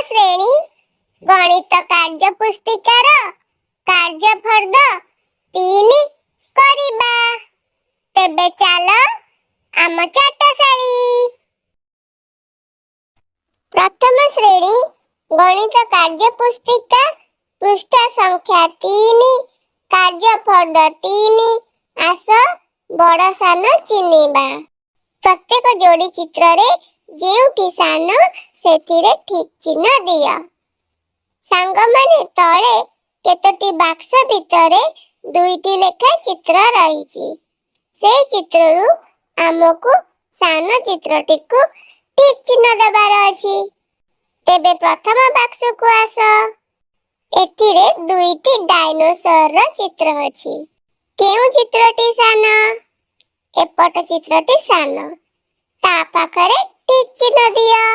ଶ୍ରେଣୀ ଗଣିତ କାର୍ଯ୍ୟ ପୁସ୍ତିକାର କାର୍ଯ୍ୟ ଫର୍ଦ୍ଦ 3 କରିବା। ତେବେ ଚାଲ ଆମ ଚାଟଶାଳୀ। ପ୍ରଥମ ଶ୍ରେଣୀ ଗଣିତ କାର୍ଯ୍ୟ ପୁସ୍ତିକା ପୃଷ୍ଠା ସଂଖ୍ୟା 3 କାର୍ଯ୍ୟ ଫର୍ଦ୍ଦ 3। ଆସ ବଡ଼ ସାନ ଚିହ୍ନିବା। ପ୍ରତ୍ୟେକ ଯୋଡ଼ି ଚିତ୍ରରେ ଯେଉଁଠି ସାନ ସେଥିରେ ଠିକ୍ ଚିହ୍ନ ଦିଅ। ସାଙ୍ଗମାନେ ତଳେ କେତୋଟି ବାକ୍ସ ଭିତରେ 2ଟି ଲେଖା ଚିତ୍ର ରହିଛି। ସେହି ଚିତ୍ରରୁ ଆମକୁ ସାନ ଚିତ୍ରଟିକୁ ଠିକ୍ ଚିହ୍ନ ଦେବାର ଅଛି। ତେବେ ପ୍ରଥମ ବାକ୍ସକୁ ଆସ। ଏଥିରେ 2ଟି ଡାଇନୋସରର ଚିତ୍ର ଅଛି। କେଉଁ ଚିତ୍ରଟି ସାନ? ଏପଟ ଚିତ୍ରଟି ସାନ। ତା ପାଖରେ ଠିକ୍ ଚିହ୍ନ ଦିଅ।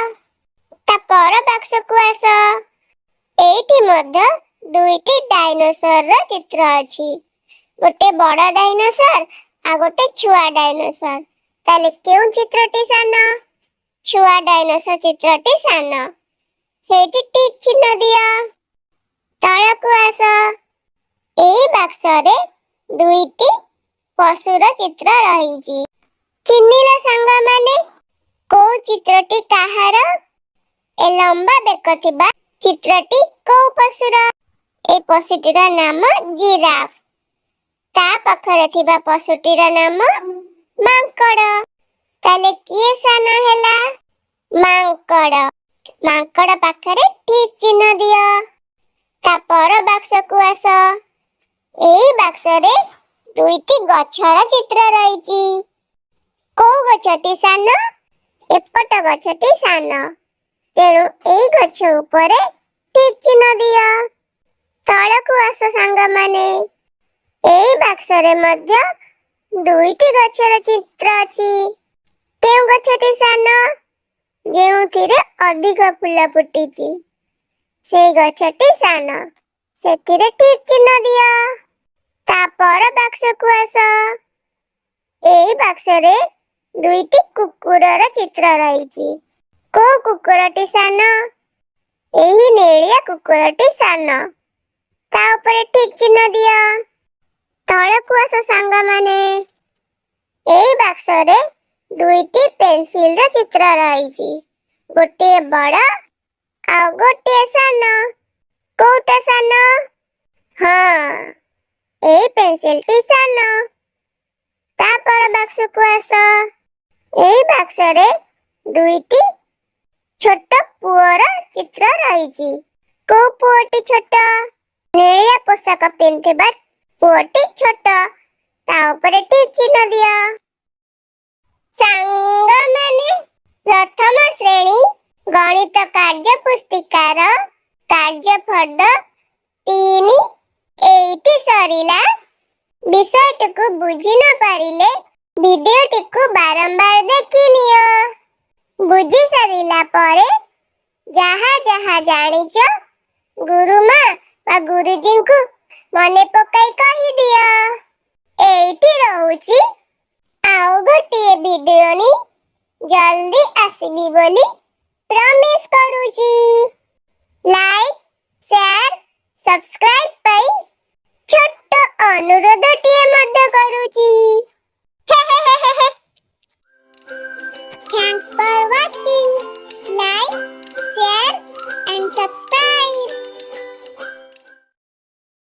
ତା ପର ବାକ୍ସକୁ ଆସ। ଏଇଠି ମଧ୍ୟ 2ଟି ଡାଇନୋସରର ଚିତ୍ର ଅଛି। ଗୋଟେ ବଡ଼ ଡାଇନୋସର ଆଉ ଗୋଟେ ଛୁଆ ଡାଇନୋସର। ତାହେଲେ କେଉଁ ଚିତ୍ରଟି ସାନ? ଛୁଆ ଡାଇନୋସର ଚିତ୍ରଟି ସାନ। ସେଇଠି ଠିକ୍ ଚିହ୍ନ ଦିଅ। ତଳକୁ ଆସ। ଏହି ବାକ୍ସରେ 2ଟି ପଶୁର ଚିତ୍ର ରହିଛି। ଚିହ୍ନିଲ ସାଙ୍ଗମାନେ? କୋଉ ଚିତ୍ରଟି କାହାର? ଏ ଲମ୍ବା ବେକ ଥିବା ଚିତ୍ରଟି କୋଉ ପଶୁର? ଏ ପଶୁଟିର ନାମ ଜିରାଫ। ତା ପାଖରେ ଥିବା ପଶୁଟିର ନାମ ମାଙ୍କଡ଼। ତାହେଲେ କିଏ ସାନ ହେଲା? ମାଙ୍କଡ଼। ମାଙ୍କଡ଼ ପାଖରେ ଠିକ୍ ଚିହ୍ନ ଦିଅ। ତା ପର ବାକ୍ସକୁ ଆସ। ଏହି ବାକ୍ସରେ 2ଟି ଗଛର ଚିତ୍ର ରହିଛି। କୋଉ ଗଛଟି ସାନ? ଏପଟ ଗଛଟି ସାନ। ତେଣୁ ଏଇ ଗଛ ଉପରେ ଠିକ୍ ଚିହ୍ନ ଦିଅ। ତଳକୁ ଆସ ସାଙ୍ଗମାନେ। ଏହି ବାକ୍ସରେ ମଧ୍ୟ 2ଟି ଗଛର ଚିତ୍ର ଅଛି। କେଉଁ ଗଛଟି ସାନ? ଯେଉଁଥିରେ ଅଧିକ ଫୁଲ ଫୁଟିଛି ସେଇ ଗଛଟି ସାନ। ସେଥିରେ ଠିକ୍ ଚିହ୍ନ ଦିଅ। ତା ପର ବାକ୍ସକୁ ଆସ। ଏହି ବାକ୍ସରେ 2ଟି କୁକୁରର ଚିତ୍ର ରହିଛି। କୋଉ କୁକୁରଟି ସାନ? ଏହି ନେଳିଆ କୁକୁରଟି ସାନ। ତା ଉପରେ ଠିକ୍ ଚିହ୍ନ ଦିଅ। ତଳକୁ ଆସ ସାଙ୍ଗମାନେ। ଏହି ବାକ୍ସରେ 2ଟି ପେନ୍ସିଲର ଚିତ୍ର ରହିଛି। ଗୋଟିଏ ବଡ଼ ଆଉ ଗୋଟିଏ ସାନ। କୋଉଟା ସାନ? ହଁ, ଏହି ପେନ୍ସିଲଟି ସାନ। ତା ପର ବାକ୍ସକୁ ଆସ। ଏହି ବାକ୍ସରେ 2ଟି ଛୋଟ ପୁଅର ଚିତ୍ର ରହିଛି। କୋଉ ପୁଅଟି ଛୋଟ? ନେଳିଆ ପୋଷାକ ପିନ୍ଧିଥିବା ପୁଅଟି ଛୋଟ। ତା ଉପରେ ଠିକ୍ ଚିହ୍ନ ଦିଅ। ସାଙ୍ଗମାନେ, ପ୍ରଥମ ଶ୍ରେଣୀ ଗଣିତ କାର୍ଯ୍ୟ ପୁସ୍ତିକାର କାର୍ଯ୍ୟ ଫର୍ଦ୍ଦ 3 ଏଇଠି ସରିଲା। ବିଷୟଟିକୁ ବୁଝି ନ ପାରିଲେ ଭିଡିଓଟିକୁ ବାରମ୍ବାର ଦେଖିନିଅ। ବୁଝି ସାରିଲା ପରେ ଯାହା ଯାହା ଜାଣିଛ ଗୁରୁମା ବା ଗୁରୁଜୀଙ୍କୁ ମନେ ପକାଇ କହିଦିଅ। ଏଇଠି ରହୁଛି। ଆଉ ଗୋଟିଏ ଭିଡିଓ ନେଇ ଜଲ୍ଦି ଆସିବି ବୋଲି ପ୍ରମିସ୍ କରୁଛି। ଲାଇକ୍, ସେୟାର, ସବସ୍କ୍ରାଇବ୍ ପାଇଁ ଛୋଟ ଅନୁରୋଧଟିଏ ମଧ୍ୟ କରୁଛି।